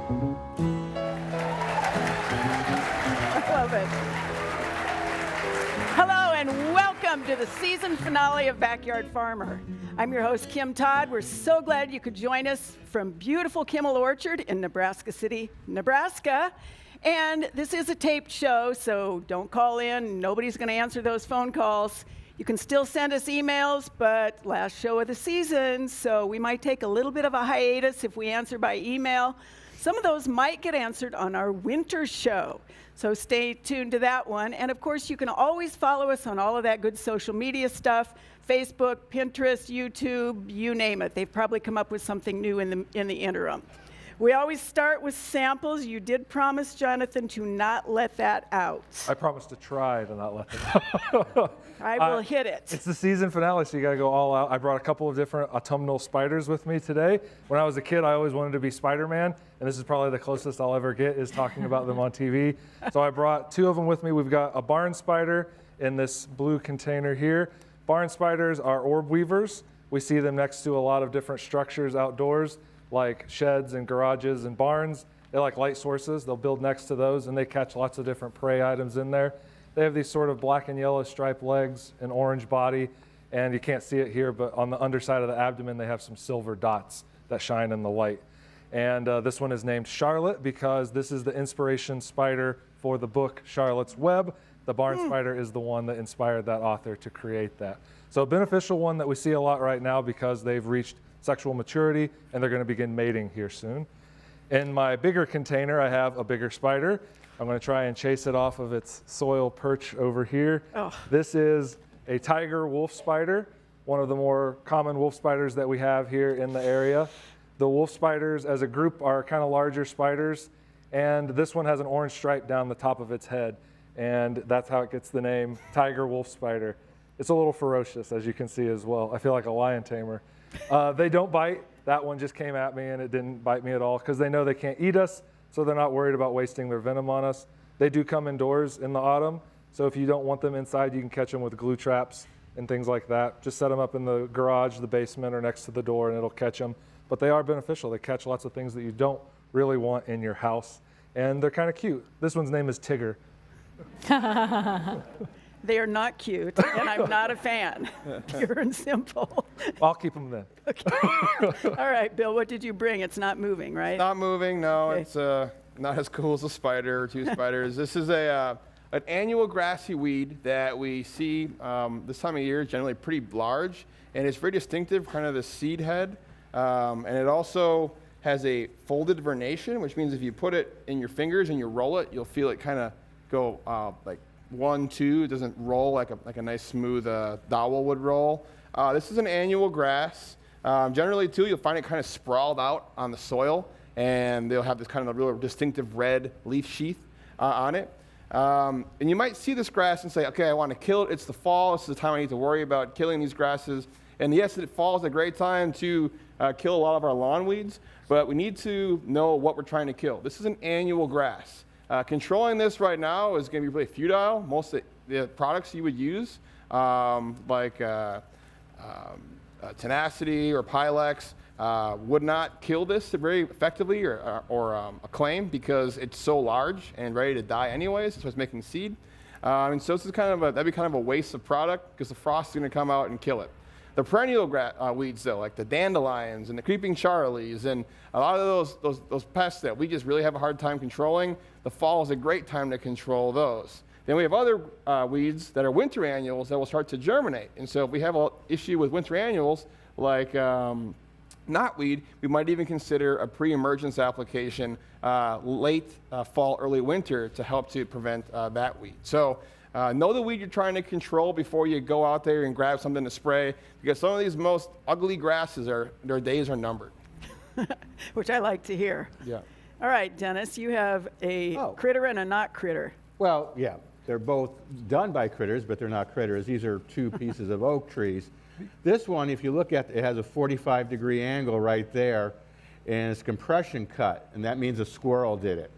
I love it. Hello and welcome to the season finale of Backyard Farmer. I'm your host, Kim Todd. We're so glad you could join us from beautiful Kimmel Orchard in Nebraska City, Nebraska. And this is a taped show, so don't call in. Nobody's going to answer those phone calls. You can still send us emails, but last show of the season, so we might take a little bit of a hiatus if we answer by email. Some of those might get answered on our winter show, so stay tuned to that one. And of course, you can always follow us on all of that good social media stuff, Facebook, Pinterest, YouTube, you name it. They've probably come up with something new in the interim. We always start with samples. You did promise, Jonathan, to not let that out. I promised to try to not let it out. I will hit it. It's the season finale, so you got to go all out. I brought a couple of different autumnal spiders with me today. When I was a kid, I always wanted to be Spider-Man, and this is probably the closest I'll ever get is talking about them on TV. So I brought two of them with me. We've got a barn spider in this blue container here. Barn spiders are orb weavers. We see them next to a lot of different structures outdoors, like sheds and garages and barns. They like light sources. They'll build next to those, and they catch lots of different prey items in there. They have these sort of black and yellow striped legs, an orange body, and you can't see it here, but on the underside of the abdomen, they have some silver dots that shine in the light. And this one is named Charlotte because this is the inspiration spider for the book Charlotte's Web. The barn spider is the one that inspired that author to create that. So a beneficial one that we see a lot right now because they've reached sexual maturity, and they're going to begin mating here soon. In my bigger container, I have a bigger spider. I'm going to try and chase it off of its soil perch over here. Oh. This is a tiger wolf spider, one of the more common wolf spiders that we have here in the area. The wolf spiders as a group are kind of larger spiders, and this one has an orange stripe down the top of its head, and that's how it gets the name tiger wolf spider. It's a little ferocious, as you can see as well. I feel like a lion tamer. They don't bite. That one just came at me and it didn't bite me at all because they know they can't eat us, so they're not worried about wasting their venom on us. They do come indoors in the autumn, so if you don't want them inside, you can catch them with glue traps and things like that. Just set them up in the garage, the basement, or next to the door, and it'll catch them. But they are beneficial. They catch lots of things that you don't really want in your house, and they're kind of cute. This one's name is Tigger. They are not cute, and I'm not a fan. Pure and simple. I'll keep them then. Okay. All right, Bill, what did you bring? It's not moving, right? Not moving, no. Okay. It's not as cool as a spider or two spiders. This is an annual grassy weed that we see this time of year, generally pretty large, and it's very distinctive, kind of the seed head. And it also has a folded vernation, which means if you put it in your fingers and you roll it, you'll feel it kind of go like 1, 2. It doesn't roll like a nice smooth dowel would roll. This is an annual grass. Generally, too, you'll find it kind of sprawled out on the soil, and they'll have this kind of real distinctive red leaf sheath on it. And you might see this grass and say, okay, I want to kill it. It's the fall. This is the time I need to worry about killing these grasses. And yes, it fall is a great time to kill a lot of our lawn weeds, but we need to know what we're trying to kill. This is an annual grass. Controlling this right now is going to be really futile. Most of the products you would use, like Tenacity or Pylex, would not kill this very effectively or acclaim because it's so large and ready to die anyways. That's what's making seed. And so this is that'd be kind of a waste of product because the frost is going to come out and kill it. The perennial weeds, though, like the dandelions and the creeping charlies and a lot of those pests that we just really have a hard time controlling, the fall is a great time to control those. Then we have other weeds that are winter annuals that will start to germinate. And so if we have an issue with winter annuals, like knotweed, we might even consider a pre-emergence application late fall, early winter to help to prevent that weed. So know the weed you're trying to control before you go out there and grab something to spray, because some of these most ugly grasses, their days are numbered. Which I like to hear. Yeah. All right, Dennis, you have a critter and a not critter. Well, yeah, they're both done by critters, but they're not critters. These are two pieces of oak trees. This one, if you look at it, has a 45-degree angle right there, and it's compression cut, and that means a squirrel did it.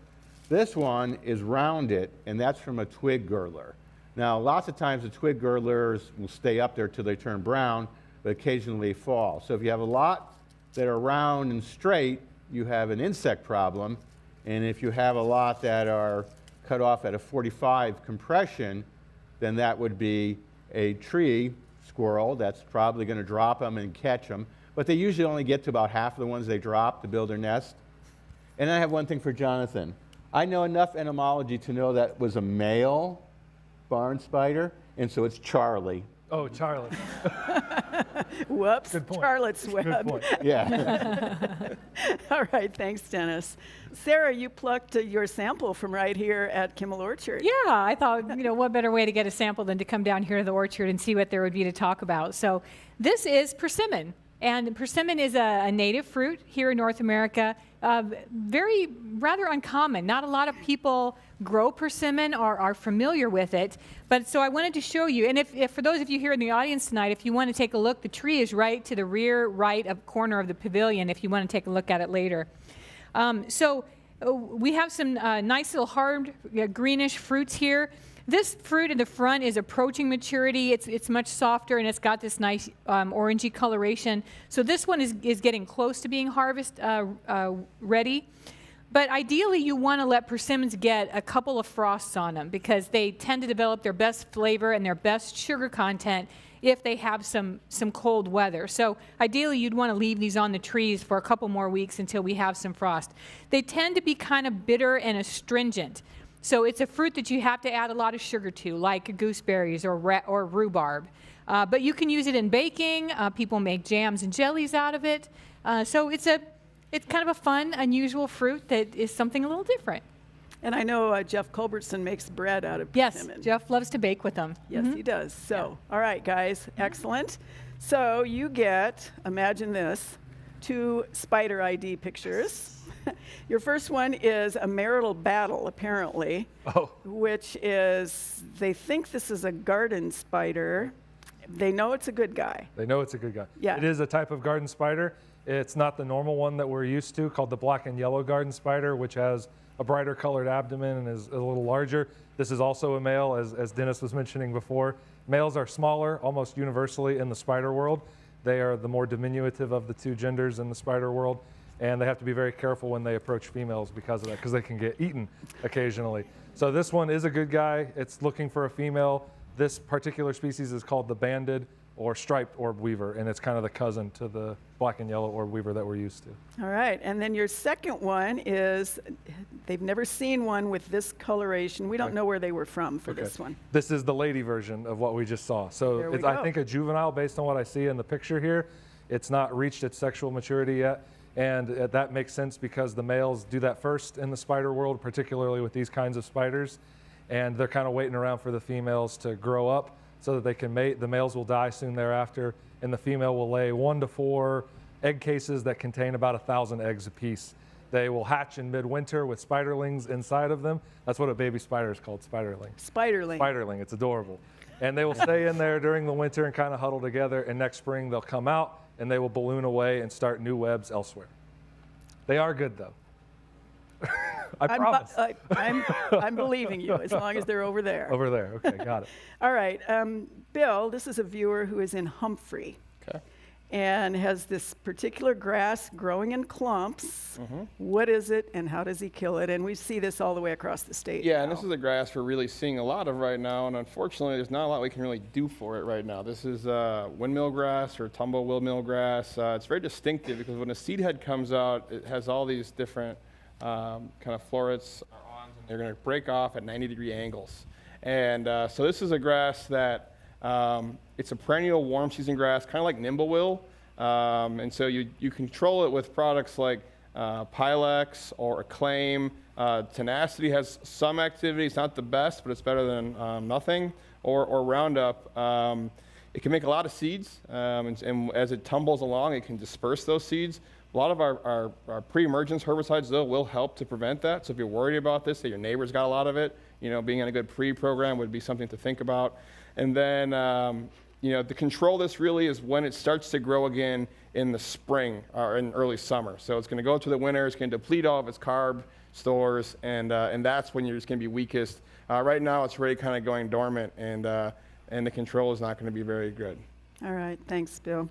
This one is rounded, and that's from a twig girdler. Now, lots of times the twig girdlers will stay up there till they turn brown, but occasionally fall. So if you have a lot that are round and straight, you have an insect problem. And if you have a lot that are cut off at a 45 compression, then that would be a tree squirrel that's probably going to drop them and catch them. But they usually only get to about half of the ones they drop to build their nest. And I have one thing for Jonathan. I know enough entomology to know that was a male barn spider, and so it's Charlie. Oh, Charlie. Whoops, Good point. Charlotte's Good Web. point. Yeah. All right, thanks, Dennis. Sarah, you plucked your sample from right here at Kimmel Orchard. Yeah, I thought, what better way to get a sample than to come down here to the orchard and see what there would be to talk about. So this is persimmon. And persimmon is a native fruit here in North America. Rather uncommon. Not a lot of people grow persimmon or are familiar with it. But so I wanted to show you. And if for those of you here in the audience tonight, if you want to take a look, the tree is right to the rear right of corner of the pavilion if you want to take a look at it later. We have some nice little hard greenish fruits here. This fruit in the front is approaching maturity. It's much softer and it's got this nice orangey coloration. So this one is getting close to being harvest ready. But ideally you want to let persimmons get a couple of frosts on them because they tend to develop their best flavor and their best sugar content if they have some cold weather. So ideally you'd want to leave these on the trees for a couple more weeks until we have some frost. They tend to be kind of bitter and astringent. So it's a fruit that you have to add a lot of sugar to, like gooseberries or rhubarb. But you can use it in baking. People make jams and jellies out of it. So it's kind of a fun, unusual fruit that is something a little different. And I know Jeff Culbertson makes bread out of Yes, persimmon. Jeff loves to bake with them. Yes, he does. So, all right, guys, excellent. So you get, imagine this, 2 spider ID pictures. Your first one is a marital battle, apparently, which is, they think this is a garden spider. They know it's a good guy. They know it's a good guy. Yeah. It is a type of garden spider. It's not the normal one that we're used to, called the black and yellow garden spider, which has a brighter colored abdomen and is a little larger. This is also a male, as Dennis was mentioning before. Males are smaller, almost universally in the spider world. They are the more diminutive of the 2 genders in the spider world. And they have to be very careful when they approach females because of that, because they can get eaten occasionally. So this one is a good guy. It's looking for a female. This particular species is called the banded or striped orb weaver, and it's kind of the cousin to the black and yellow orb weaver that we're used to. All right, and then your second one is, they've never seen one with this coloration. We don't know where they were from for this one. This is the lady version of what we just saw. So it's, I think, a juvenile based on what I see in the picture here. It's not reached its sexual maturity yet. And that makes sense because the males do that first in the spider world, particularly with these kinds of spiders. And they're kind of waiting around for the females to grow up so that they can mate. The males will die soon thereafter, and the female will lay 1 to 4 egg cases that contain about 1,000 eggs apiece. They will hatch in midwinter with spiderlings inside of them. That's what a baby spider is called, spiderling. Spiderling. Spiderling, it's adorable. And they will stay in there during the winter and kind of huddle together, and next spring they'll come out and they will balloon away and start new webs elsewhere. They are good, though. I promise. I'm believing you, as long as they're over there. Over there, okay, got it. All right, Bill, this is a viewer who is in Humphrey. Okay. And has this particular grass growing in clumps. What is it and how does he kill it? And we see this all the way across the state. Yeah, now. and this is a grass we're really seeing a lot of right now, and unfortunately there's not a lot we can really do for it right now. This is windmill grass or tumble windmill grass. It's very distinctive because when a seed head comes out, it has all these different kind of florets or awns, and they're going to break off at 90-degree angles. And so this is a grass that it's a perennial warm season grass, kind of like nimblewill. And so you control it with products like Pilex or Acclaim. Tenacity has some activity. It's not the best, but it's better than nothing. Or Roundup. It can make a lot of seeds, and as it tumbles along, it can disperse those seeds. A lot of our pre-emergence herbicides, though, will help to prevent that. So if you're worried about this, that your neighbor's got a lot of it, being in a good pre-program would be something to think about. And then, to control this really is when it starts to grow again in the spring or in early summer. So it's going to go through the winter, it's going to deplete all of its carb stores, and that's when you're just going to be weakest. Right now, it's already kind of going dormant, and the control is not going to be very good. All right, thanks, Bill.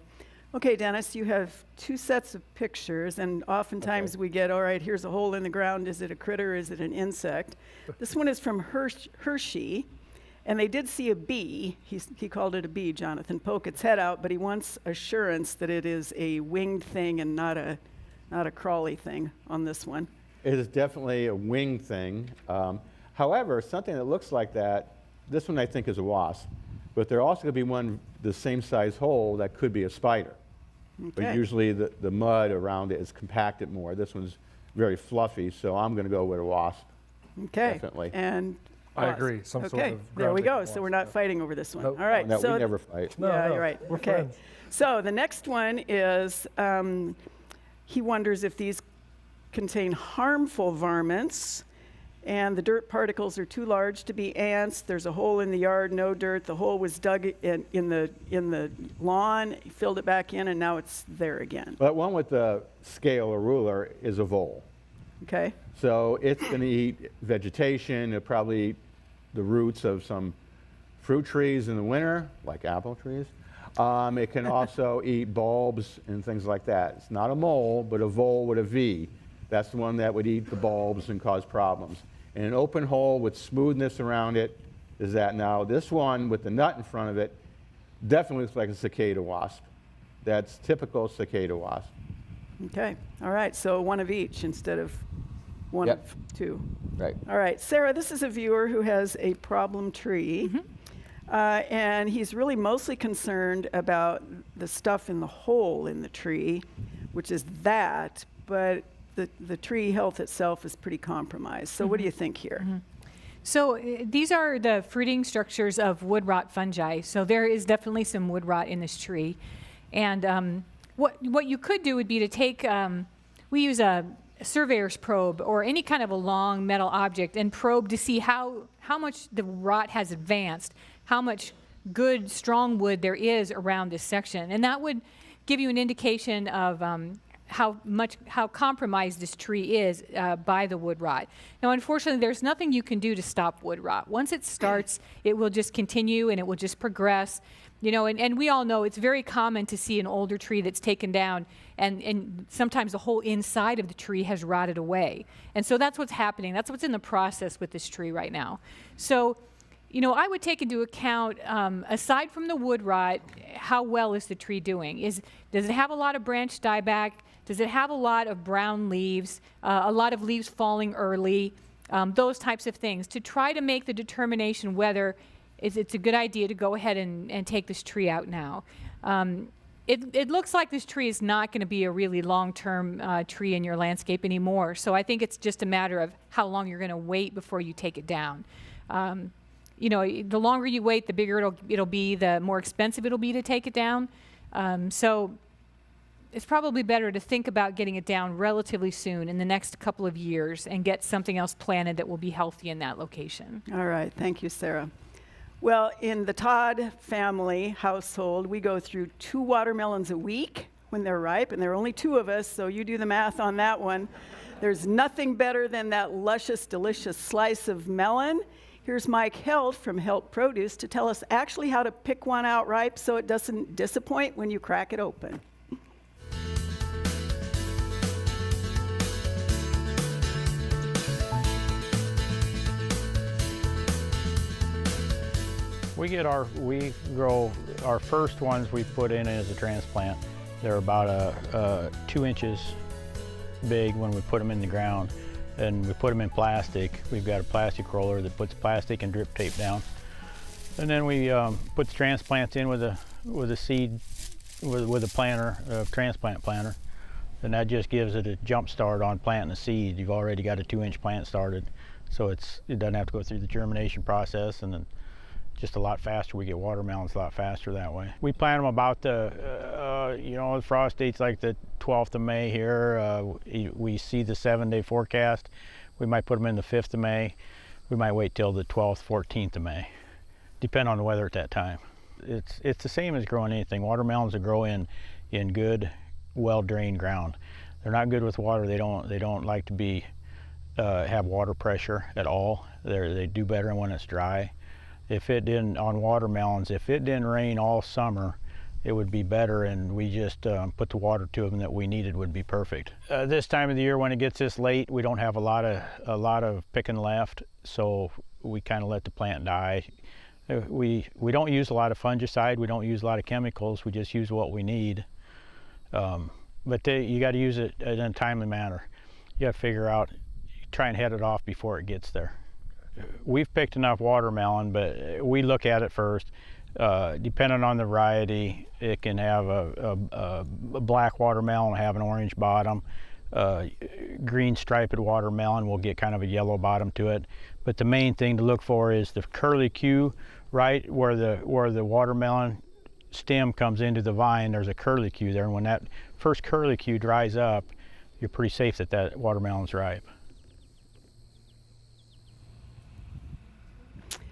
Okay, Dennis, you have 2 sets of pictures, and oftentimes we get, all right, here's a hole in the ground. Is it a critter? Is it an insect? This one is from Hershey, and they did see a bee. He called it a bee, Jonathan, poke its head out, but he wants assurance that it is a winged thing and not a crawly thing on this one. It is definitely a winged thing. However, something that looks like that, this one I think is a wasp, but there also could be one the same size hole that could be a spider. But Okay. usually the mud around it is compacted more. This one's very fluffy, so I'm going to go with a wasp. Okay. Definitely. And I wasp. agree, some sort Okay, of there we ground go. based So we're wasp, not fighting over this one. Nope. All right. No, so we never fight. No, yeah, no, you're right. we're Okay. friends. So the next one is he wonders if these contain harmful varmints, and the dirt particles are too large to be ants. There's a hole in the yard, no dirt. The hole was dug in the lawn, filled it back in, and now it's there again. But one with the scale or ruler is a vole. Okay. So it's going to eat vegetation. It'll probably eat the roots of some fruit trees in the winter, like apple trees. It can also eat bulbs and things like that. It's not a mole, but a vole with a V. That's the one that would eat the bulbs and cause problems. And an open hole with smoothness around it is that. Now, this one with the nut in front of it definitely looks like a cicada wasp. That's typical cicada wasp. Okay. All right. So one of each instead of one Yep. of 2. Right. All right, Sarah, this is a viewer who has a problem tree, and he's really mostly concerned about the stuff in the hole in the tree, which is that, but the tree health itself is pretty compromised. So what do you think here? So these are the fruiting structures of wood rot fungi. So there is definitely some wood rot in this tree. And what you could do would be to take, we use a surveyor's probe or any kind of a long metal object and probe to see how much the rot has advanced, how much good, strong wood there is around this section. And that would give you an indication of how compromised this tree is by the wood rot. Now, unfortunately, there's nothing you can do to stop wood rot. Once it starts, it will just continue and it will just progress. You know, and we all know it's very common to see an older tree that's taken down and sometimes the whole inside of the tree has rotted away. And so that's what's happening. That's what's in the process with this tree right now. So, you know, I would take into account, aside from the wood rot, how well is the tree doing? Does it have a lot of branch dieback? Does it have a lot of brown leaves, a lot of leaves falling early, those types of things, to try to make the determination whether it's a good idea to go ahead and take this tree out now. It looks like this tree is not going to be a really long-term tree in your landscape anymore. So I think it's just a matter of how long you're going to wait before you take it down. You know, the longer you wait, the bigger it'll be, the more expensive it'll be to take it down. So it's probably better to think about getting it down relatively soon in the next couple of years and get something else planted that will be healthy in that location. All right, thank you, Sarah. Well, in the Todd family household, we go through 2 watermelons a week when they're ripe, and there are only 2 of us, so you do the math on that one. There's nothing better than that luscious, delicious slice of melon. Here's Mike Helt from Helt Produce to tell us actually how to pick one out ripe so it doesn't disappoint when you crack it open. We grow our first ones we put in as a transplant. They're about 2 inches big when we put them in the ground, and we put them in plastic. We've got a plastic roller that puts plastic and drip tape down, and then we put the transplants in with a seed with a planter, a transplant planter, and that just gives it a jump start on planting a seed. You've already got a 2-inch plant started, so it doesn't have to go through the germination process, and then just a lot faster. We get watermelons a lot faster that way. We plant them about the frost date's like the 12th of May here. We see the 7-day forecast. We might put them in the 5th of May. We might wait till the 12th, 14th of May, depending on the weather at that time. It's the same as growing anything. Watermelons will grow in good, well-drained ground. They're not good with water. They don't like to be have water pressure at all. They do better when it's dry. On watermelons, if it didn't rain all summer, it would be better, and we just put the water to them that we needed would be perfect. This time of the year when it gets this late, we don't have a lot of picking left, so we kind of let the plant die. We don't use a lot of fungicide, we don't use a lot of chemicals, we just use what we need. But you got to use it in a timely manner. You got to figure out, try and head it off before it gets there. We've picked enough watermelon, but we look at it first. Depending on the variety, it can have a black watermelon, have an orange bottom. Green striped watermelon will get kind of a yellow bottom to it. But the main thing to look for is the curlicue, right where the watermelon stem comes into the vine. There's a curlicue there, and when that first curlicue dries up, you're pretty safe that watermelon's ripe.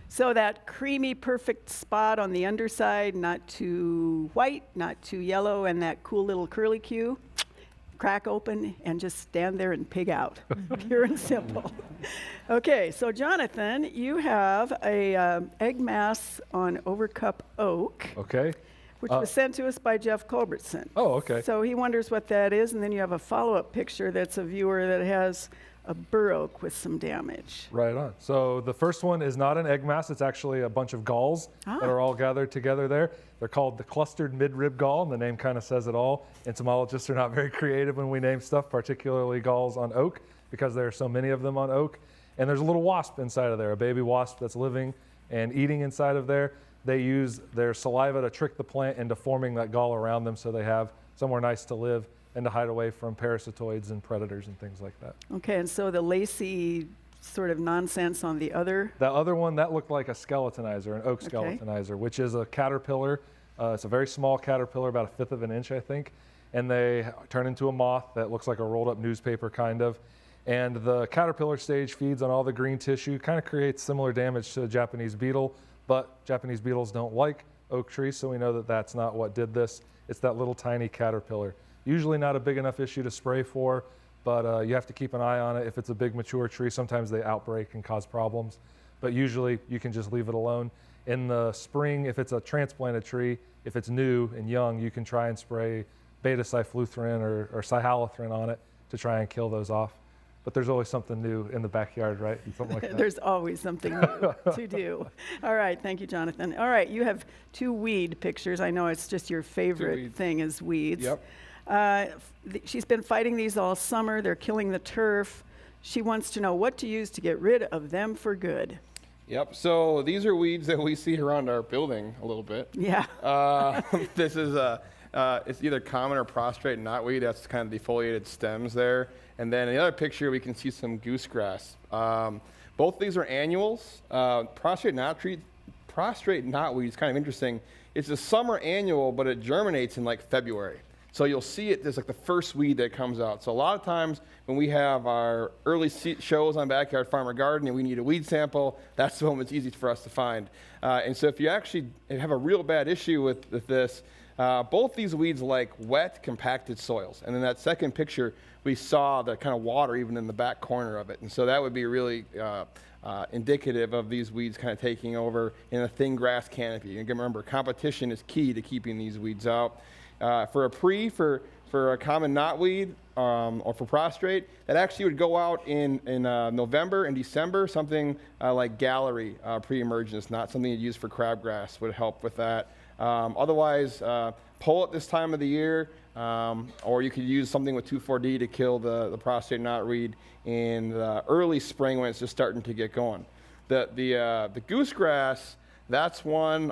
So that creamy, perfect spot on the underside, not too white, not too yellow, and that cool little curlicue, crack open and just stand there and pig out. Pure and simple. Okay, so Jonathan, you have a egg mass on overcup oak, Okay. which was sent to us by Jeff Culbertson. Oh, okay. So he wonders what that is, and then you have a follow-up picture that's a viewer that has a bur oak with some damage. Right on. So the first one is not an egg mass. It's actually a bunch of galls that are all gathered together there. They're called the clustered midrib gall, and the name kind of says it all. Entomologists are not very creative when we name stuff, particularly galls on oak, because there are so many of them on oak. And there's a little wasp inside of there, a baby wasp that's living and eating inside of there. They use their saliva to trick the plant into forming that gall around them so they have somewhere nice to live and to hide away from parasitoids and predators and things like that. Okay, and so the lacy sort of nonsense on the other. That other one, that looked like a Skeleton Iser, an oak Skeleton Iser, which is a caterpillar. It's a very small caterpillar, about 1/5 of an inch, I think. And they turn into a moth that looks like a rolled up newspaper, kind of. And the caterpillar stage feeds on all the green tissue, kind of creates similar damage to a Japanese beetle, but Japanese beetles don't like oak trees, so we know that that's not what did this. It's that little tiny caterpillar. Usually not a big enough issue to spray for, but you have to keep an eye on it. If it's a big mature tree, sometimes they outbreak and cause problems, but usually you can just leave it alone. In the spring, if it's a transplanted tree, if it's new and young, you can try and spray beta-cyfluthrin or cyhalothrin on it to try and kill those off. But there's always something new in the backyard, right? Something like that. There's always something new to do. All right, thank you, Jonathan. All right, you have 2 weed pictures. I know it's just your favorite thing is weeds. Yep. She's been fighting these all summer. They're killing the turf. She wants to know what to use to get rid of them for good. Yep, so these are weeds that we see around our building a little bit. Yeah. This is it's either common or prostrate knotweed. That's kind of defoliated stems there. And then in the other picture, we can see some goosegrass. Both of these are annuals. Prostrate knotweed is kind of interesting. It's a summer annual, but it germinates in like February. So you'll see it, there's like the first weed that comes out. So a lot of times when we have our early shows on Backyard Farmer Garden and we need a weed sample, that's the one that's easy for us to find. And so if you actually have a real bad issue with this, both these weeds like wet, compacted soils. And in that second picture, we saw the kind of water even in the back corner of it. And so that would be really indicative of these weeds kind of taking over in a thin grass canopy. And remember, competition is key to keeping these weeds out. For a common knotweed or for prostrate, that actually would go out in November and December. Something like gallery pre-emergence, not something you'd use for crabgrass, would help with that. Otherwise, pull it this time of the year, or you could use something with 2,4-D to kill the prostrate knotweed in the early spring when it's just starting to get going. The goosegrass, that's one,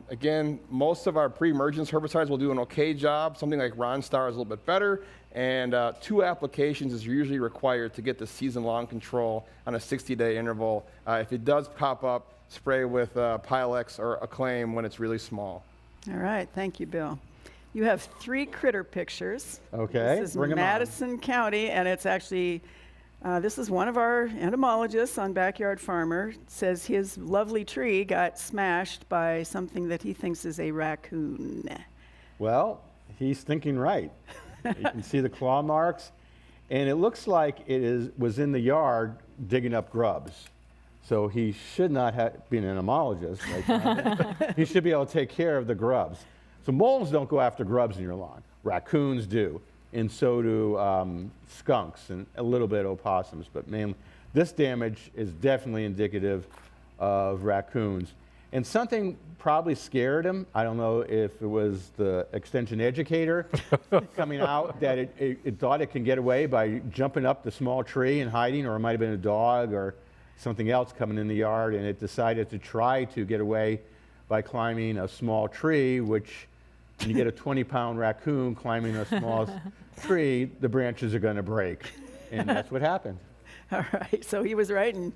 again, most of our pre-emergence herbicides will do an okay job. Something like Ronstar is a little bit better, and 2 applications is usually required to get the season-long control on a 60-day interval. If it does pop up, spray with Pylex or Acclaim when it's really small. All right, thank you, Bill. You have 3 critter pictures. Okay, This is bring 'em on. Madison County, and it's actually, this is one of our entomologists on Backyard Farmer. Says his lovely tree got smashed by something that he thinks is a raccoon. Well, he's thinking right. You can see the claw marks, and it looks like it was in the yard digging up grubs. So he should not have been an entomologist. Right? He should be able to take care of the grubs. So moles don't go after grubs in your lawn. Raccoons do, and so do skunks and a little bit opossums, but mainly this damage is definitely indicative of raccoons. And something probably scared him. I don't know if it was the extension educator coming out, that it thought it can get away by jumping up the small tree and hiding, or it might have been a dog or something else coming in the yard, and it decided to try to get away by climbing a small tree, which when you get a 20-pound raccoon climbing a small tree, the branches are going to break. And that's what happened. All right, so he was right, and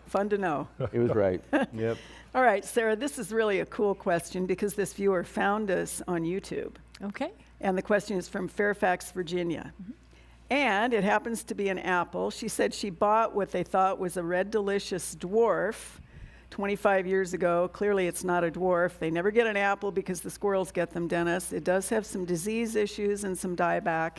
fun to know. It was right. Yep. All right, Sarah, this is really a cool question because this viewer found us on YouTube. Okay. And the question is from Fairfax, Virginia. And it happens to be an apple. She said she bought what they thought was a Red Delicious dwarf 25 years ago. Clearly it's not a dwarf. They never get an apple because the squirrels get them, Dennis. It does have some disease issues and some dieback.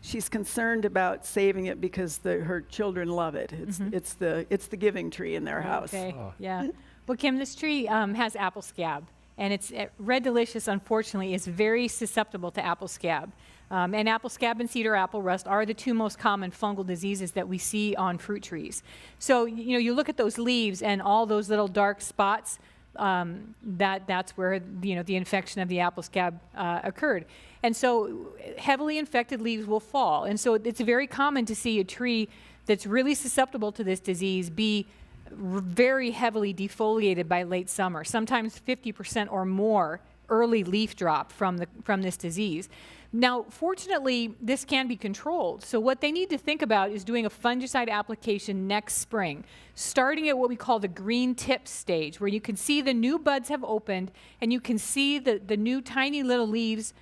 She's concerned about saving it because her children love it. It's the giving tree in their house. Okay, yeah. Well, Kim, this tree has apple scab, and it's Red Delicious, unfortunately, is very susceptible to apple scab. And apple scab and cedar apple rust are the two most common fungal diseases that we see on fruit trees. So, you look at those leaves and all those little dark spots, that's where, the infection of the apple scab occurred. And so heavily infected leaves will fall. And so it's very common to see a tree that's really susceptible to this disease be very heavily defoliated by late summer, sometimes 50% or more early leaf drop from this disease. Now, fortunately, this can be controlled. So what they need to think about is doing a fungicide application next spring, starting at what we call the green tip stage, where you can see the new buds have opened and you can see the new tiny little leaves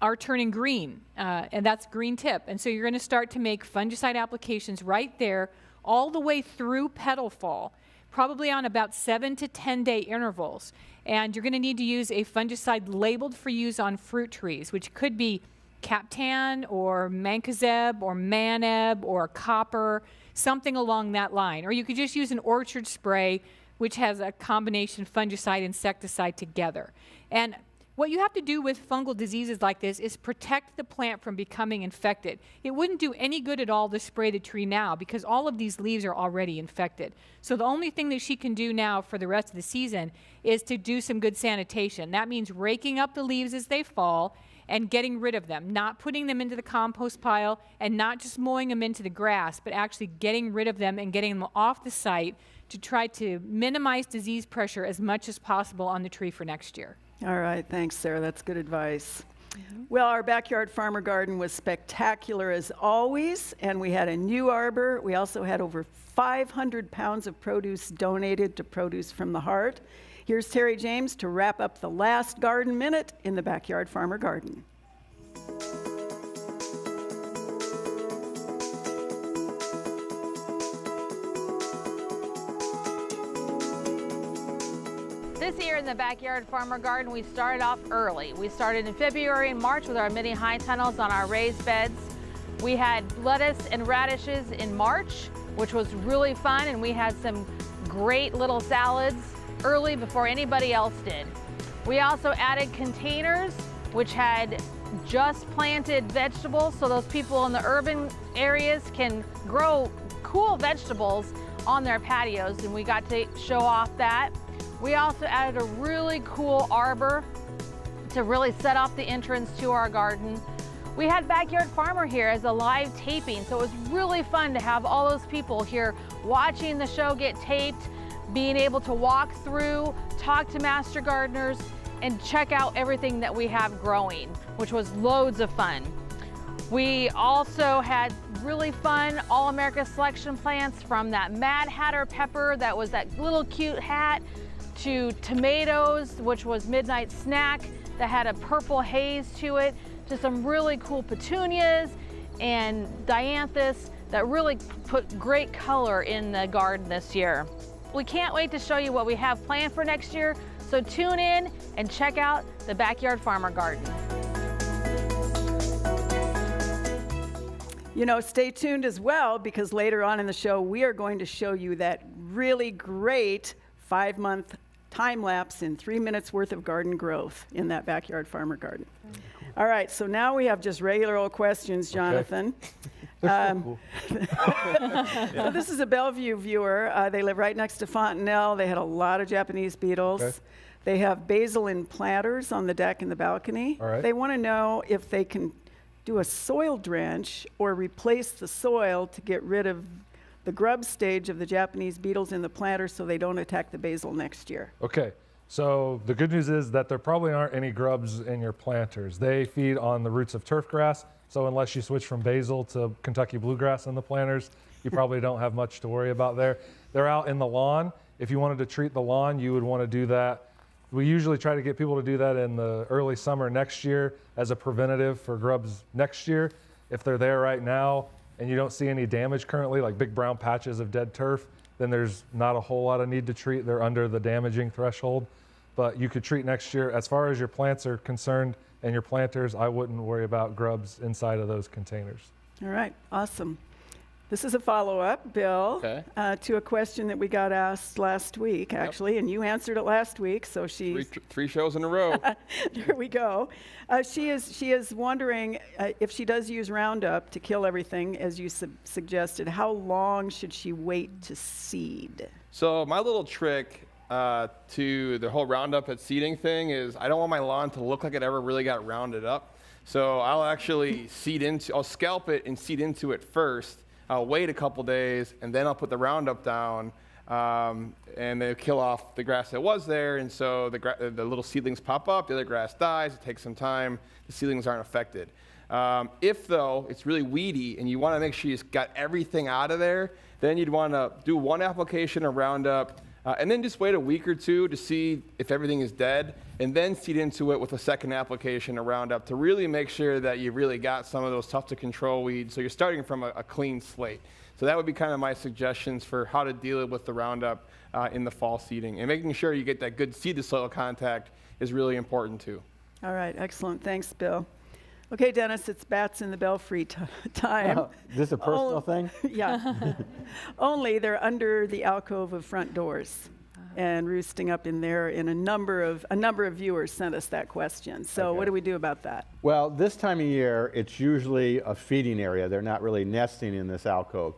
are turning green, and that's green tip. And so you're going to start to make fungicide applications right there all the way through petal fall, probably on about 7 to 10 day intervals. And you're going to need to use a fungicide labeled for use on fruit trees, which could be Captan or Mancozeb or Maneb or Copper, something along that line. Or you could just use an orchard spray, which has a combination fungicide insecticide together. And what you have to do with fungal diseases like this is protect the plant from becoming infected. It wouldn't do any good at all to spray the tree now because all of these leaves are already infected. So the only thing that she can do now for the rest of the season is to do some good sanitation. That means raking up the leaves as they fall and getting rid of them, not putting them into the compost pile and not just mowing them into the grass, but actually getting rid of them and getting them off the site to try to minimize disease pressure as much as possible on the tree for next year. All right, thanks, Sarah. That's good advice. Well, our backyard farmer garden was spectacular as always, and we had a new arbor. We also had over 500 pounds of produce donated to Produce from the Heart. Here's Terry James to wrap up the last garden minute in the backyard farmer garden. This year in the Backyard Farmer Garden, we started off early. We started in February and March with our mini high tunnels on our raised beds. We had lettuce and radishes in March, which was really fun, and we had some great little salads early before anybody else did. We also added containers, which had just planted vegetables, so those people in the urban areas can grow cool vegetables on their patios, and we got to show off that. We also added a really cool arbor to really set off the entrance to our garden. We had Backyard Farmer here as a live taping, so it was really fun to have all those people here watching the show get taped, being able to walk through, talk to master gardeners, and check out everything that we have growing, which was loads of fun. We also had really fun All-America selection plants, from that Mad Hatter pepper that was that little cute hat, to tomatoes, which was Midnight Snack, that had a purple haze to it, to some really cool petunias and dianthus that really put great color in the garden this year. We can't wait to show you what we have planned for next year, so tune in and check out the Backyard Farmer Garden. You know, stay tuned as well, because later on in the show, we are going to show you that really great 5-month time lapse in 3 minutes worth of garden growth in that backyard farmer garden. All right, so now we have just regular old questions, Jonathan. So this is a Bellevue viewer. They live right next to Fontanelle. They had a lot of Japanese beetles. Okay. They have basil in planters on the deck and the balcony. All right. They want to know if they can do a soil drench or replace the soil to get rid of the grub stage of the Japanese beetles in the planter so they don't attack the basil next year. Okay, so the good news is that there probably aren't any grubs in your planters. They feed on the roots of turf grass, so unless you switch from basil to Kentucky bluegrass in the planters, you probably don't have much to worry about there. They're out in the lawn. If you wanted to treat the lawn, you would want to do that. We usually try to get people to do that in the early summer next year as a preventative for grubs next year. If they're there right now and you don't see any damage currently, like big brown patches of dead turf, then there's not a whole lot of need to treat. They're under the damaging threshold, but you could treat next year. As far as your plants are concerned and your planters, I wouldn't worry about grubs inside of those containers. All right, awesome. This is a follow-up, Bill, Okay. to a question that we got asked last week, actually, and you answered it last week, so she's, Three shows in a row. there we go. She is wondering if she does use Roundup to kill everything, as you suggested, how long should she wait to seed? So my little trick to the whole Roundup at seeding thing is I don't want my lawn to look like it ever really got rounded up. So I'll actually I'll scalp it and seed into it first. I'll wait a couple days, and then I'll put the Roundup down, and they'll kill off the grass that was there, and so the little seedlings pop up, the other grass dies, it takes some time, the seedlings aren't affected. If, though, it's really weedy, and you want to make sure you've got everything out of there, then you'd want to do one application of Roundup, and then just wait a week or two to see if everything is dead, and then seed into it with a second application of Roundup to really make sure that you've really got some of those tough to control weeds. So you're starting from a clean slate. So that would be kind of my suggestions for how to deal with the Roundup in the fall seeding. And making sure you get that good seed to soil contact is really important too. All right, excellent. Thanks, Bill. Okay, Dennis, it's bats in the belfry time. This a personal thing? Yeah. Only they're under the alcove of front doors and roosting up in there. And a number of viewers sent us that question. So Okay. what do we do about that? Well, this time of year, it's usually a feeding area. They're not really nesting in this alcove.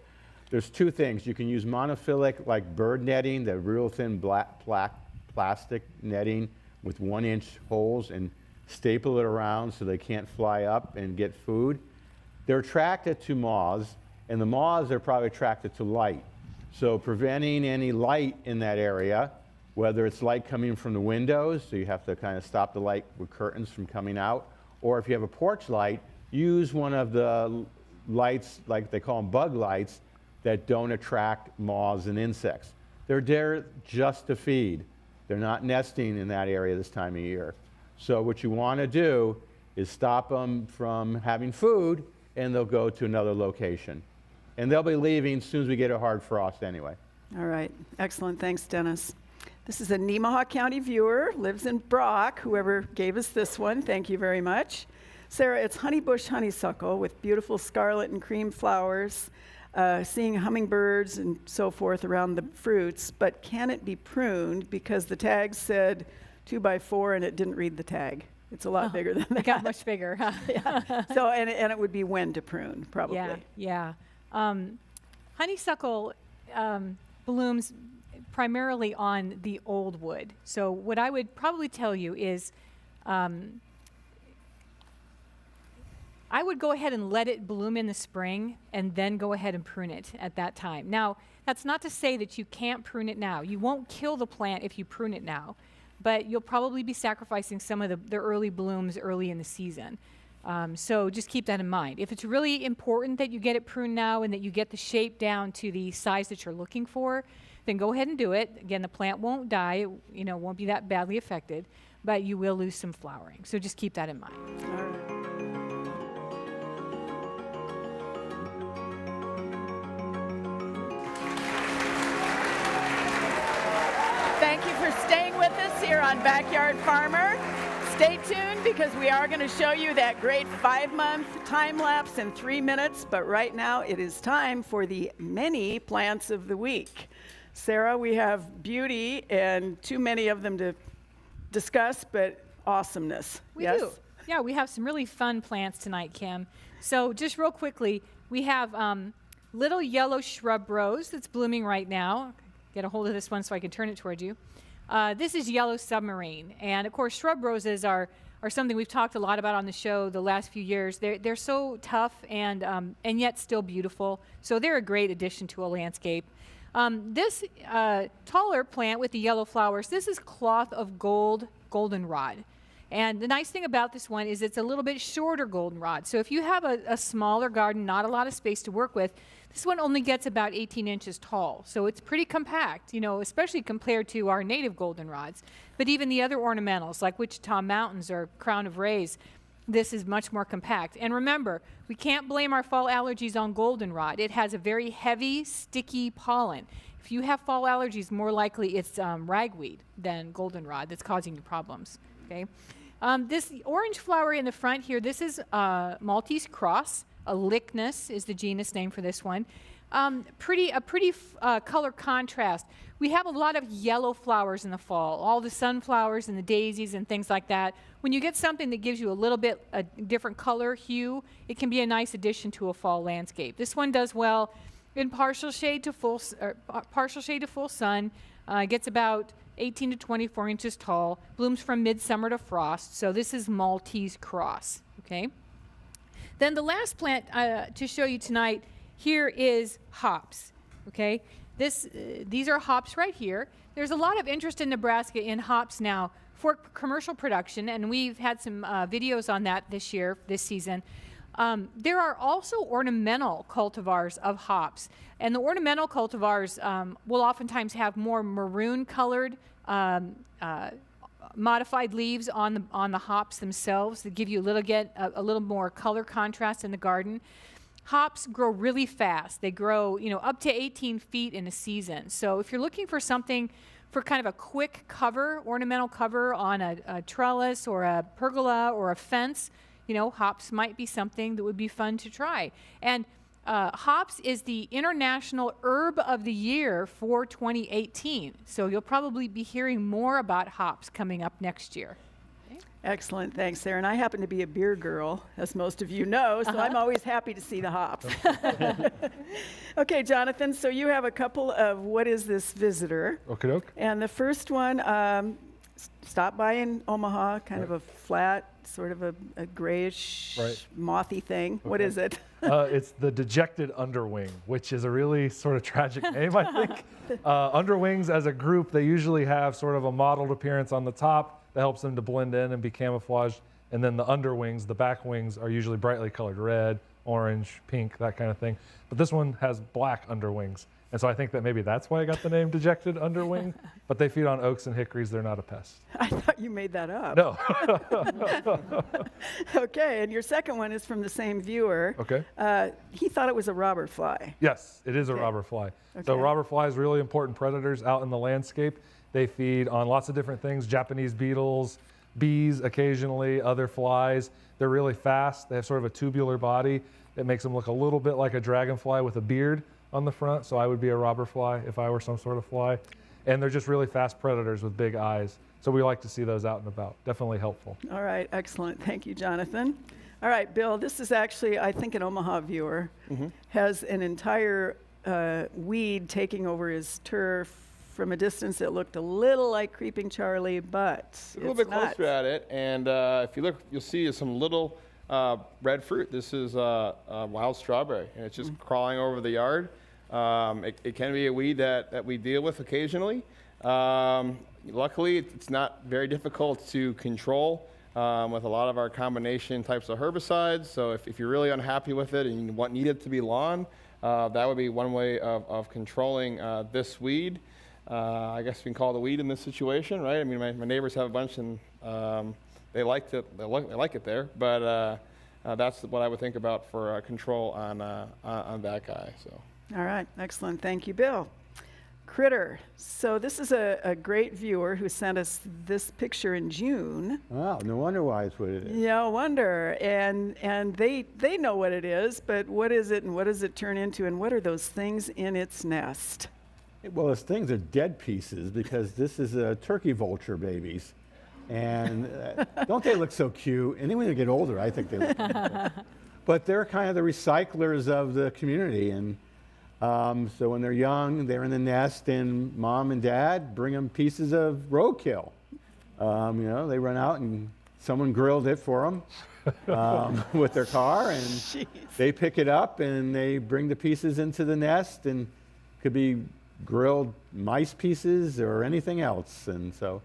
There's two things. You can use monophilic, like bird netting, the real thin black plastic netting with 1-inch holes, and staple it around so they can't fly up and get food. They're attracted to moths, and the moths are probably attracted to light. So preventing any light in that area, whether it's light coming from the windows, so you have to kind of stop the light with curtains from coming out, or if you have a porch light, use one of the lights, like they call them bug lights, that don't attract moths and insects. They're there just to feed. They're not nesting in that area this time of year. So what you want to do is stop them from having food, and they'll go to another location. And they'll be leaving as soon as we get a hard frost anyway. All right, excellent. Thanks, Dennis. This is a Nemaha County viewer, lives in Brock, whoever gave us this one. Thank you very much. Sarah, it's honeybush honeysuckle with beautiful scarlet and cream flowers, seeing hummingbirds and so forth around the fruits, but can it be pruned because the tag said 2x4 and it didn't read the tag? It's a lot bigger than that. It got much bigger. Huh? Yeah. So, and it would be when to prune, probably. Yeah. Honeysuckle blooms primarily on the old wood. So what I would probably tell you is I would go ahead and let it bloom in the spring and then go ahead and prune it at that time. Now, that's not to say that you can't prune it now. You won't kill the plant if you prune it now, but you'll probably be sacrificing some of the early blooms early in the season. So just keep that in mind. If it's really important that you get it pruned now and that you get the shape down to the size that you're looking for, then go ahead and do it. Again, the plant won't die, it won't be that badly affected, but you will lose some flowering. So just keep that in mind. All right. Thank you for staying with us here on Backyard Farmer. Stay tuned because we are going to show you that great 5-month time lapse in 3 minutes. But right now it is time for the many plants of the week. Sarah, we have beauty and too many of them to discuss, but awesomeness. We yes? do. Yeah, we have some really fun plants tonight, Kim. So just real quickly, we have little yellow shrub rose that's blooming right now. Get a hold of this one so I can turn it toward you. This is yellow submarine. And of course, shrub roses are something we've talked a lot about on the show the last few years. They're so tough and yet still beautiful. So they're a great addition to a landscape. This taller plant with the yellow flowers, this is cloth of gold goldenrod. And the nice thing about this one is it's a little bit shorter goldenrod. So if you have a smaller garden, not a lot of space to work with, this one only gets about 18 inches tall. So it's pretty compact, you know, especially compared to our native goldenrods. But even the other ornamentals like Wichita Mountains or Crown of Rays, this is much more compact. And remember, we can't blame our fall allergies on goldenrod. It has a very heavy, sticky pollen. If you have fall allergies, more likely it's ragweed than goldenrod that's causing you problems. Okay. This orange flower in the front here, this is Maltese cross. A Lycnus is the genus name for this one. A pretty color contrast. We have a lot of yellow flowers in the fall, all the sunflowers and the daisies and things like that. When you get something that gives you a little bit a different color hue, it can be a nice addition to a fall landscape. This one does well in partial shade to full sun. Gets about 18 to 24 inches tall, blooms from midsummer to frost. So this is Maltese cross, okay? Then the last plant to show you tonight here is hops, okay? These are hops right here. There's a lot of interest in Nebraska in hops now for commercial production, and we've had some videos on that this season. There are also ornamental cultivars of hops, and the ornamental cultivars will oftentimes have more maroon-colored modified leaves on the hops themselves that give you a little more color contrast in the garden. Hops grow really fast. They grow, you know, up to 18 feet in a season. So if you're looking for something for kind of a quick cover, ornamental cover on a trellis or a pergola or a fence, you know, hops might be something that would be fun to try. And hops is the International Herb of the Year for 2018. So you'll probably be hearing more about hops coming up next year. Okay. Excellent. Thanks, Sarah. And I happen to be a beer girl, as most of you know, so I'm always happy to see the hops. Okay, Jonathan, so you have a couple of What Is This Visitor? Okie doke. And the first one, stopped by in Omaha, kind of a flat, sort of a grayish, mothy thing. What is it? It's the dejected underwing, which is a really sort of tragic name, I think. Underwings as a group, they usually have sort of a mottled appearance on the top that helps them to blend in and be camouflaged. And then the underwings, the back wings, are usually brightly colored red, orange, pink, that kind of thing. But this one has black underwings. And so I think that maybe that's why I got the name dejected underwing. But they feed on oaks and hickories. They're not a pest. I thought you made that up. No. Okay, and your second one is from the same viewer. Okay. He thought it was a robber fly. Yes, it is a robber fly. So robber flies, really important predators out in the landscape. They feed on lots of different things, Japanese beetles, bees occasionally, other flies. They're really fast. They have sort of a tubular body that makes them look a little bit like a dragonfly with a beard on the front. So I would be a robber fly if I were some sort of fly. And they're just really fast predators with big eyes. So we like to see those out and about. Definitely helpful. All right, excellent. Thank you, Jonathan. All right, Bill, this is actually, I think, an Omaha viewer. Has an entire weed taking over his turf. From a distance, it looked a little like Creeping Charlie, but it's a little bit not. closer at it, and if you look, you'll see some little red fruit. This is wild strawberry, and it's just crawling over the yard. It can be a weed that we deal with occasionally. Luckily, it's not very difficult to control with a lot of our combination types of herbicides. So if you're really unhappy with it and you need it to be lawn, that would be one way of controlling this weed. I guess we can call it a weed in this situation, right? I mean, my neighbors have a bunch, and they like it there. But that's what I would think about for control on that guy. So. All right, excellent. Thank you, Bill. Critter. So this is a great viewer who sent us this picture in June. Wow, no wonder why it's what it is. No wonder. And they know what it is, but what is it and what does it turn into and what are those things in its nest? Well, those things are dead pieces because this is a turkey vulture babies. And don't they look so cute? And then when they get older, I think they look cute. But they're kind of the recyclers of the community. And so when they're young, they're in the nest, and mom and dad bring them pieces of roadkill. You know, they run out and someone grilled it for them with their car, and Jeez. they pick it up and they bring the pieces into the nest, and could be grilled mice pieces or anything else. And so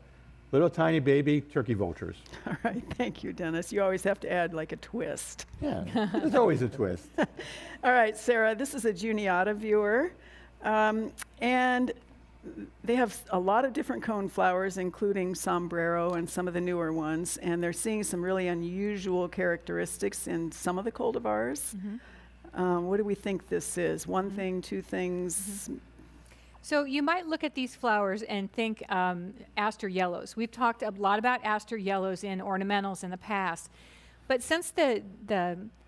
little tiny baby turkey vultures. All right, thank you, Dennis. You always have to add like a twist. Yeah, there's always a twist. All right, Sarah, this is a Juniata viewer. And they have a lot of different cone flowers, including sombrero and some of the newer ones. And they're seeing some really unusual characteristics in some of the cultivars. What do we think this is? One thing, two things? So you might look at these flowers and think aster yellows. We've talked a lot about aster yellows in ornamentals in the past. But since the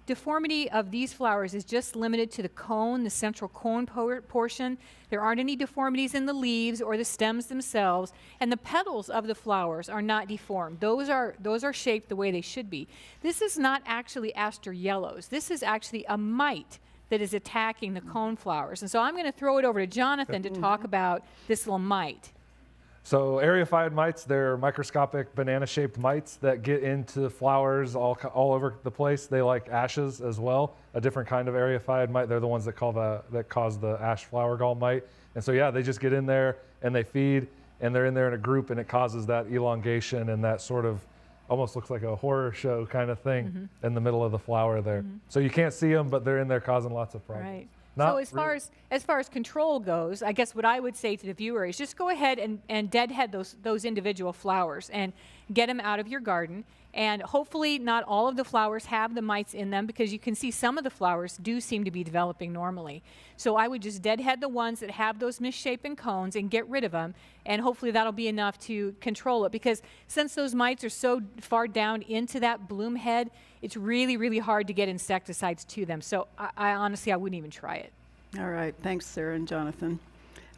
deformity of these flowers is just limited to the cone, the central cone portion, there aren't any deformities in the leaves or the stems themselves, and the petals of the flowers are not deformed. Those are shaped the way they should be. This is not actually aster yellows. This is actually a mite that is attacking the cone flowers. And so I'm going to throw it over to Jonathan to talk about this little mite. So eriophyid mites, they're microscopic banana-shaped mites that get into flowers all over the place. They like ashes as well, a different kind of eriophyid mite. They're the ones that cause the ash flower gall mite. And so yeah, they just get in there and they feed, and they're in there in a group, and it causes that elongation and that sort of almost looks like a horror show kind of thing in the middle of the flower there. So you can't see them, but they're in there causing lots of problems. Right. Not So as far as control goes, I guess what I would say to the viewer is just go ahead and deadhead those individual flowers and get them out of your garden. And hopefully not all of the flowers have the mites in them, because you can see some of the flowers do seem to be developing normally. So I would just deadhead the ones that have those misshapen cones and get rid of them. And hopefully that'll be enough to control it, because since those mites are so far down into that bloom head, it's really, really hard to get insecticides to them. So I honestly, I wouldn't even try it. All right, thanks, Sarah and Jonathan.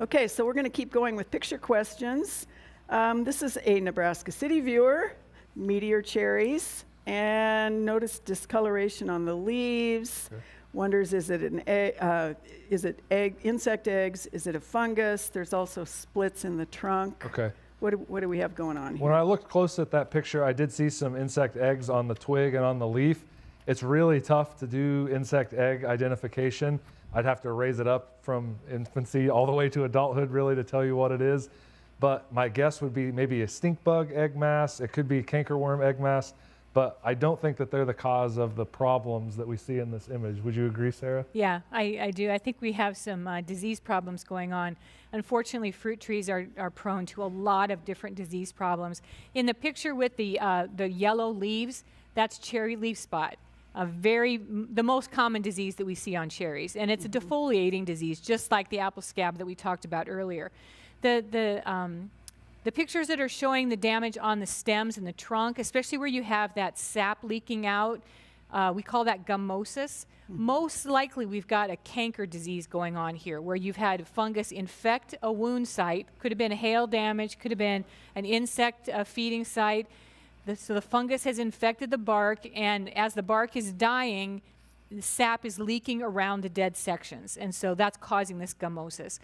Okay, so we're going to keep going with picture questions. This is a Nebraska City viewer, meteor cherries, and notice discoloration on the leaves. Okay. Wonders, is it an egg, insect eggs? Is it a fungus? There's also splits in the trunk. Okay. What do we have going on here? When I looked close at that picture, I did see some insect eggs on the twig and on the leaf. It's really tough to do insect egg identification. I'd have to raise it up from infancy all the way to adulthood really to tell you what it is. But my guess would be maybe a stink bug egg mass. It could be cankerworm egg mass. But I don't think that they're the cause of the problems that we see in this image. Would you agree, Sarah? Yeah, I do. I think we have some disease problems going on. Unfortunately, fruit trees are prone to a lot of different disease problems. In the picture with the yellow leaves, that's cherry leaf spot, the most common disease that we see on cherries. And it's a defoliating disease, just like the apple scab that we talked about earlier. The pictures that are showing the damage on the stems and the trunk, especially where you have that sap leaking out, we call that gummosis. Most likely we've got a canker disease going on here, where you've had fungus infect a wound site. Could have been a hail damage, could have been an insect feeding site. So the fungus has infected the bark, and as the bark is dying, the sap is leaking around the dead sections, and so that's causing this gummosis.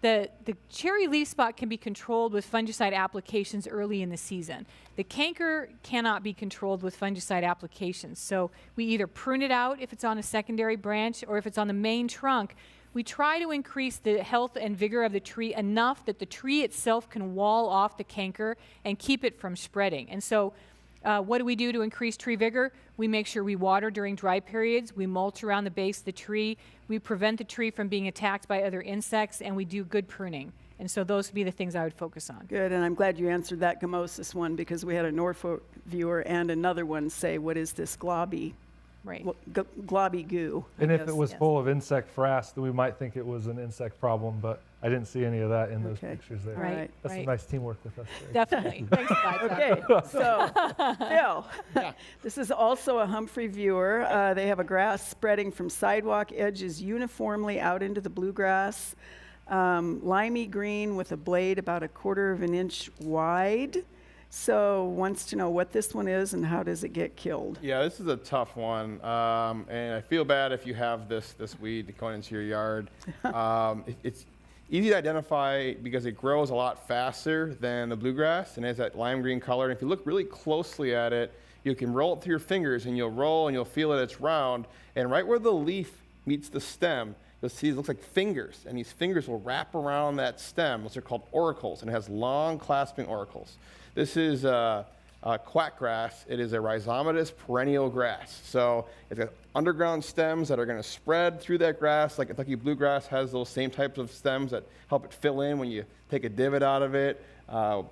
The cherry leaf spot can be controlled with fungicide applications early in the season. The canker cannot be controlled with fungicide applications. So we either prune it out if it's on a secondary branch, or if it's on the main trunk, we try to increase the health and vigor of the tree enough that the tree itself can wall off the canker and keep it from spreading. And so what do we do to increase tree vigor? We make sure we water during dry periods, we mulch around the base of the tree, we prevent the tree from being attacked by other insects, and we do good pruning. And so those would be the things I would focus on. Good, and I'm glad you answered that gummosis one, because we had a Norfolk viewer and another one say, what is this globby? Right. Globby goo. And if it was full of insect frass, then we might think it was an insect problem, but I didn't see any of that in those pictures there. Right. That's some nice teamwork with us there. Definitely. Thanks, guys. Okay, so Phil, this is also a Humphrey viewer. They have a grass spreading from sidewalk edges uniformly out into the bluegrass. limey green with a blade about 1/4 of an inch wide. So wants to know what this one is and how does it get killed? Yeah, this is a tough one, and I feel bad if you have this weed going into your yard. It's easy to identify because it grows a lot faster than the bluegrass and has that lime green color. And if you look really closely at it, you can roll it through your fingers and you'll roll and you'll feel that it's round. And right where the leaf meets the stem, you'll see it looks like fingers, and these fingers will wrap around that stem. Those are called auricles, and it has long clasping auricles. This is quackgrass. It is a rhizomatous perennial grass. So it's got underground stems that are going to spread through that grass, like Kentucky bluegrass has those same types of stems that help it fill in when you take a divot out of it,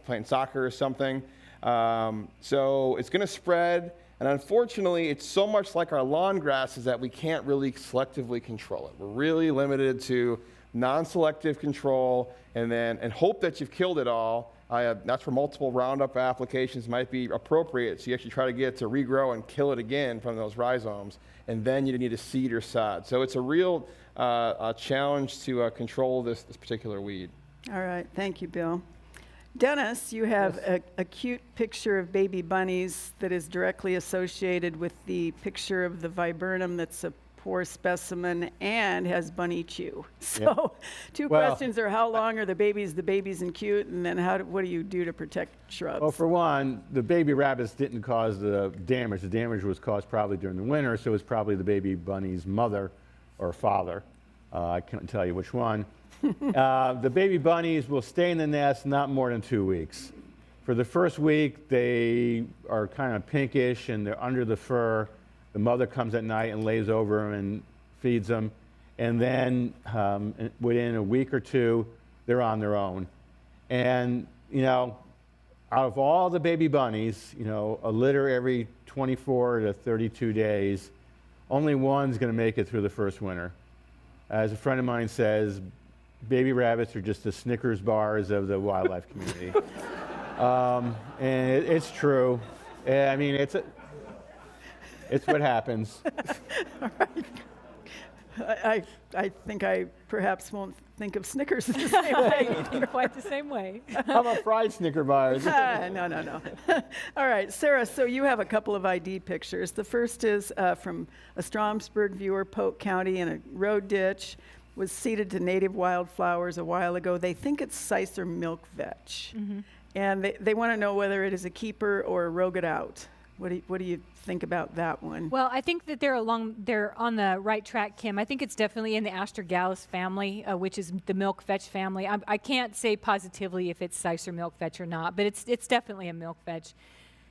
playing soccer or something. So it's going to spread, and unfortunately, it's so much like our lawn grasses that we can't really selectively control it. We're really limited to non-selective control, and hope that you've killed it all. That's where multiple Roundup applications might be appropriate. So you actually try to get it to regrow and kill it again from those rhizomes, and then you need a seed or sod. So it's a real challenge to control this particular weed. All right, thank you, Bill. Dennis, you have a cute picture of baby bunnies that is directly associated with the picture of the viburnum that's a poor specimen and has bunny chew. So two questions are, how long are the babies and cute, and then what do you do to protect shrubs? Well, for one, the baby rabbits didn't cause the damage. The damage was caused probably during the winter, so it was probably the baby bunny's mother or father. I can't tell you which one. The baby bunnies will stay in the nest not more than 2 weeks. For the first week, they are kind of pinkish and they're under the fur. The mother comes at night and lays over them and feeds them. And then within a week or two, they're on their own. And, out of all the baby bunnies, a litter every 24 to 32 days, only one's going to make it through the first winter. As a friend of mine says, baby rabbits are just the Snickers bars of the wildlife community. And it's true. I mean, it's what happens. All right. I think I perhaps won't think of Snickers the same way. In quite the same way. How about fried Snicker bars? No. All right, Sarah, so you have a couple of ID pictures. The first is from a Stromsburg viewer, Polk County, in a road ditch, was seeded to native wildflowers a while ago. They think it's Iser milk vetch. Mm-hmm. And they want to know whether it is a keeper or a rogue it out. What do you think about that one? Well, I think that they're on the right track, Kim. I think it's definitely in the Astragalus family, which is the milk vetch family. I can't say positively if it's Iser milk vetch or not, but it's definitely a milk vetch.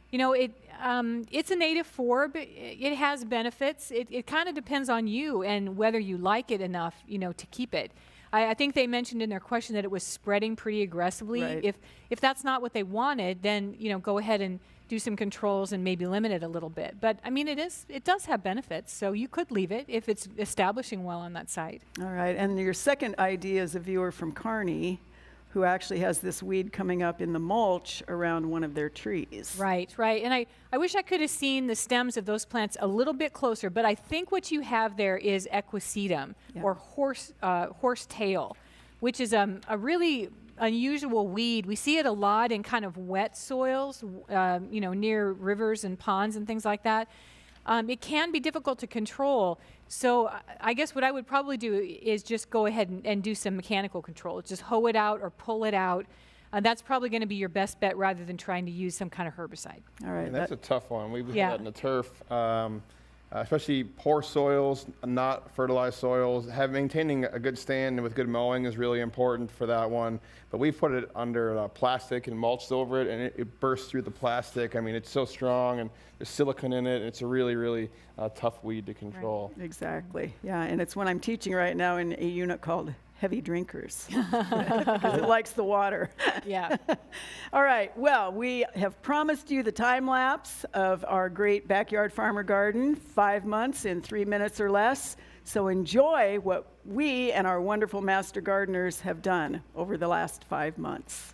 It's a native forb. It has benefits. It kind of depends on you and whether you like it enough, to keep it. I think they mentioned in their question that it was spreading pretty aggressively. Right. If that's not what they wanted, then go ahead and do some controls and maybe limit it a little bit. But I mean, it does have benefits, so you could leave it if it's establishing well on that site. All right, and your second idea is a viewer from Kearney who actually has this weed coming up in the mulch around one of their trees. Right. And I wish I could have seen the stems of those plants a little bit closer, but I think what you have there is equisetum, or horsetail, which is a really unusual weed. We see it a lot in kind of wet soils, near rivers and ponds and things like that. It can be difficult to control. So I guess what I would probably do is just go ahead and do some mechanical control. Just hoe it out or pull it out. That's probably going to be your best bet rather than trying to use some kind of herbicide. All right. And that's a tough one. We've had that in the turf, especially poor soils, not fertilized soils. Maintaining a good stand with good mowing is really important for that one. But we've put it under plastic and mulched over it, and it bursts through the plastic. I mean, it's so strong, and there's silicone in it, and it's a really, really tough weed to control. Right. Exactly. Yeah, and it's one I'm teaching right now in a unit called Heavy Drinkers, because it likes the water. Yeah. All right. Well, we have promised you the time lapse of our great backyard farmer garden, 5 months in 3 minutes or less. So enjoy what we and our wonderful master gardeners have done over the last 5 months.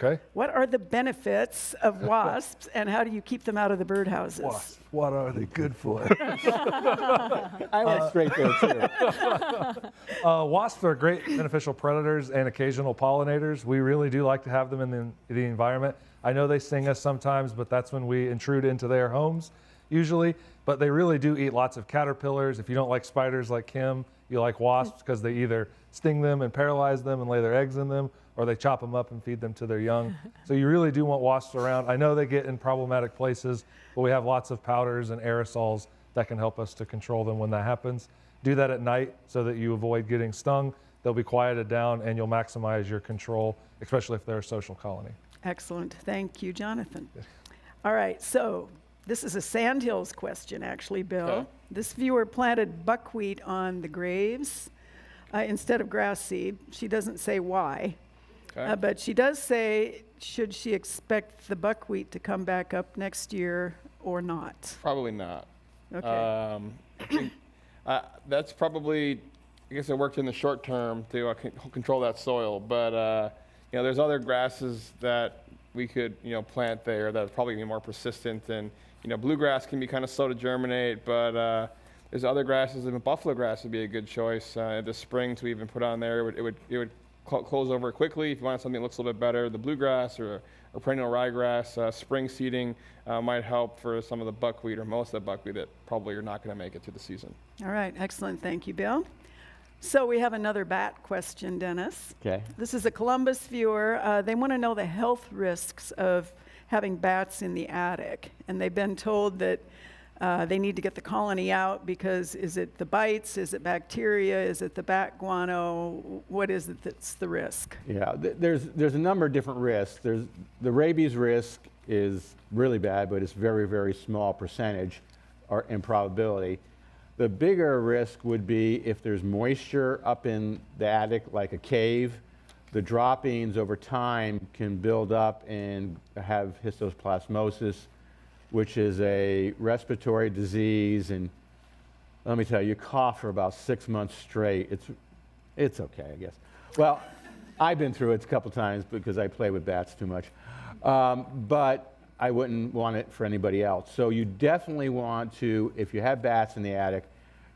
Okay. What are the benefits of wasps, and how do you keep them out of the birdhouses? What are they good for? I went straight there too. Wasps are great beneficial predators and occasional pollinators. We really do like to have them in the environment. I know they sting us sometimes, but that's when we intrude into their homes usually. But they really do eat lots of caterpillars. If you don't like spiders like Kim, you like wasps because they either sting them and paralyze them and lay their eggs in them, or they chop them up and feed them to their young. So you really do want wasps around. I know they get in problematic places, but we have lots of powders and aerosols that can help us to control them when that happens. Do that at night so that you avoid getting stung. They'll be quieted down and you'll maximize your control, especially if they're a social colony. Excellent. Thank you, Jonathan. All right, so this is a Sandhills question, actually, Bill. Okay. This viewer planted buckwheat on the graves instead of grass seed. She doesn't say why, Okay. but she does say, should she expect the buckwheat to come back up next year or not? Probably not. Okay. I think, that's probably, I guess it worked in the short term to control that soil, but there's other grasses that we could plant there that are probably gonna be more persistent, and bluegrass can be kind of slow to germinate, but there's other grasses, and buffalo grass would be a good choice this spring to even put on there. It would close over quickly. If you wanted something that looks a little bit better, the bluegrass or perennial ryegrass, spring seeding might help for some of the buckwheat or most of the buckwheat that probably are not going to make it through the season. All right, excellent. Thank you, Bill. So we have another bat question, Dennis. Okay. This is a Columbus viewer. They want to know the health risks of having bats in the attic. And they've been told that they need to get the colony out because is it the bites, is it bacteria, is it the bat guano? What is it that's the risk? Yeah, there's a number of different risks. There's the rabies risk is really bad, but it's very, very small percentage or in probability. The bigger risk would be if there's moisture up in the attic, like a cave. The droppings over time can build up and have histoplasmosis, which is a respiratory disease. And let me tell you, you cough for about 6 months straight. It's okay, I guess. Well, I've been through it a couple times because I play with bats too much. But I wouldn't want it for anybody else. So you definitely want to, if you have bats in the attic,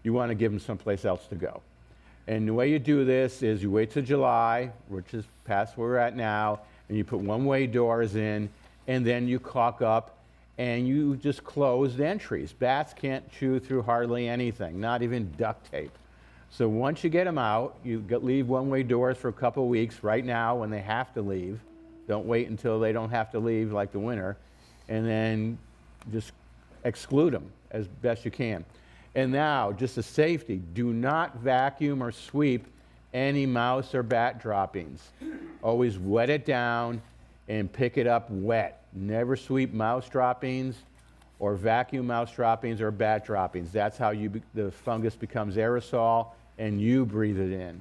you want to give them someplace else to go. And the way you do this is you wait till July, which is past where we're at now, and you put one-way doors in, and then you caulk up, and you just close the entries. Bats can't chew through hardly anything, not even duct tape. So once you get them out, you leave one-way doors for a couple of weeks right now when they have to leave. Don't wait until they don't have to leave like the winter, and then just exclude them as best you can. And now, just a safety, do not vacuum or sweep any mouse or bat droppings. Always wet it down and pick it up wet. Never sweep mouse droppings or vacuum mouse droppings or bat droppings. That's how the fungus becomes aerosol and you breathe it in.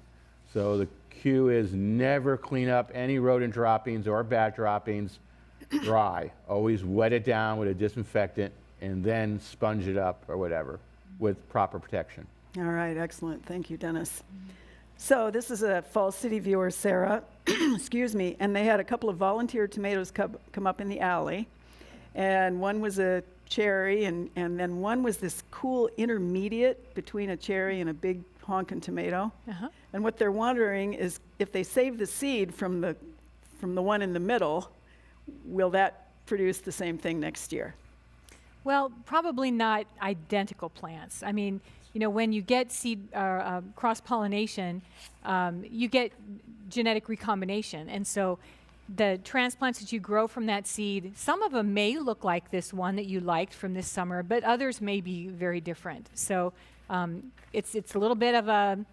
So the cue is never clean up any rodent droppings or bat droppings dry. Always wet it down with a disinfectant and then sponge it up or whatever with proper protection. All right, excellent. Thank you, Dennis. So this is a Falls City viewer, Sarah, excuse me, and they had a couple of volunteer tomatoes come up in the alley, and one was a cherry, and then one was this cool intermediate between a cherry and a big honkin' tomato. Uh-huh. And what they're wondering is if they save the seed from the one in the middle, will that produce the same thing next year? Well, probably not identical plants. I mean, when you get seed cross-pollination, you get genetic recombination. And so the transplants that you grow from that seed, some of them may look like this one that you liked from this summer, but others may be very different. So it's a little bit of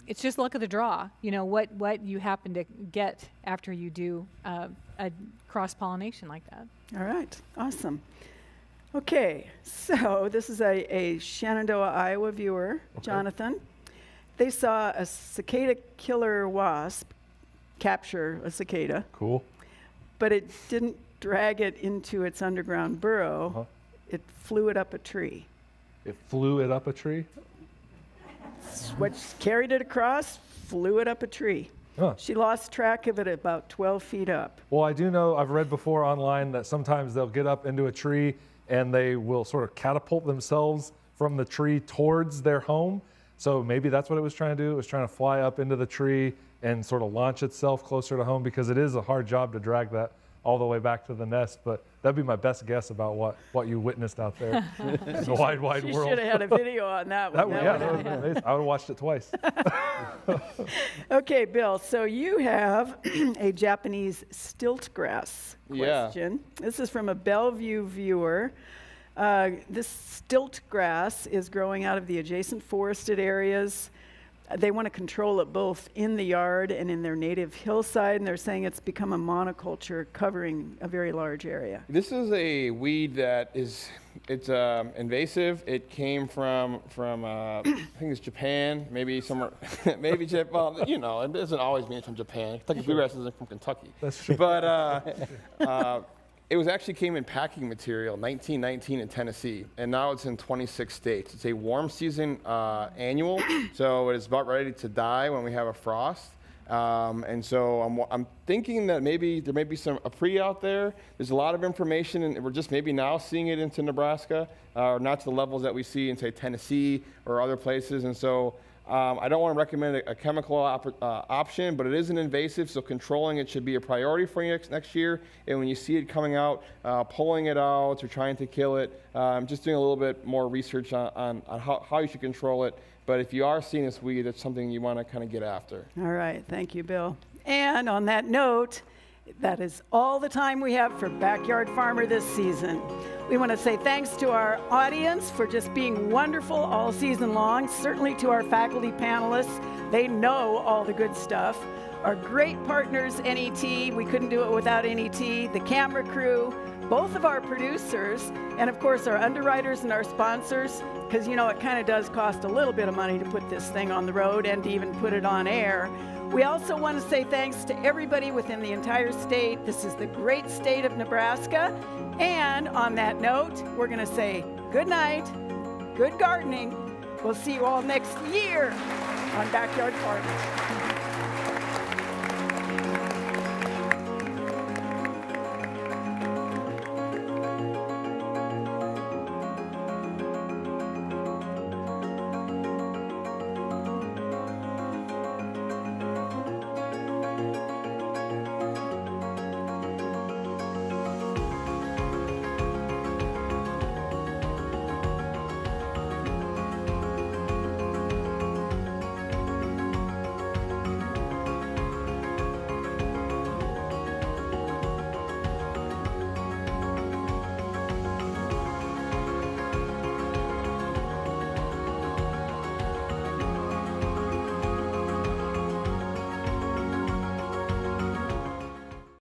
it's just luck of the draw, what you happen to get after you do a cross-pollination like that. All right, awesome. Okay, so this is a Shenandoah, Iowa viewer, Okay. Jonathan. They saw a cicada killer wasp capture a cicada, Cool. but it didn't drag it into its underground burrow. Uh-huh. It flew it up a tree. It flew it up a tree? What carried it across, flew it up a tree. Huh. She lost track of it at about 12 feet up. Well, I do know, I've read before online that sometimes they'll get up into a tree and they will sort of catapult themselves from the tree towards their home. So maybe that's what it was trying to do. It was trying to fly up into the tree and sort of launch itself closer to home, because it is a hard job to drag that all the way back to the nest. But that'd be my best guess about what you witnessed out there in the wide, wide She world. should have had a video on that one. That would have been amazing. I would have watched it twice. Okay, Bill, so you have a Japanese Stiltgrass Yeah. question. This is from a Bellevue viewer. This Stiltgrass is growing out of the adjacent forested areas. They want to control it both in the yard and in their native hillside, and they're saying it's become a monoculture covering a very large area. This is a weed that it's invasive. It came from I think it's Japan, maybe somewhere, maybe Japan. Well, you know, it doesn't always mean it's from Japan. Kentucky bluegrass isn't from Kentucky. That's true. But it was actually came in packing material 1919 in Tennessee, and now it's in 26 states. It's a warm season annual, so it is about ready to die when we have a frost. And so I'm thinking that maybe there may be a pre out there. There's a lot of information, and we're just maybe now seeing it into Nebraska, or not to the levels that we see in, say, Tennessee or other places. And so I don't want to recommend a chemical option, but it is an invasive, so controlling it should be a priority for you next year. And when you see it coming out, pulling it out or trying to kill it, just doing a little bit more research on how you should control it. But if you are seeing this weed, it's something you want to kind of get after. All right, thank you, Bill. And on that note, that is all the time we have for Backyard Farmer this season. We want to say thanks to our audience for just being wonderful all season long, certainly to our faculty panelists. They know all the good stuff. Our great partners, NET, we couldn't do it without NET, the camera crew, both of our producers, and of course our underwriters and our sponsors, because you know it kind of does cost a little bit of money to put this thing on the road and to even put it on air. We also want to say thanks to everybody within the entire state. This is the great state of Nebraska. And on that note, we're going to say good night, good gardening. We'll see you all next year on Backyard Farming.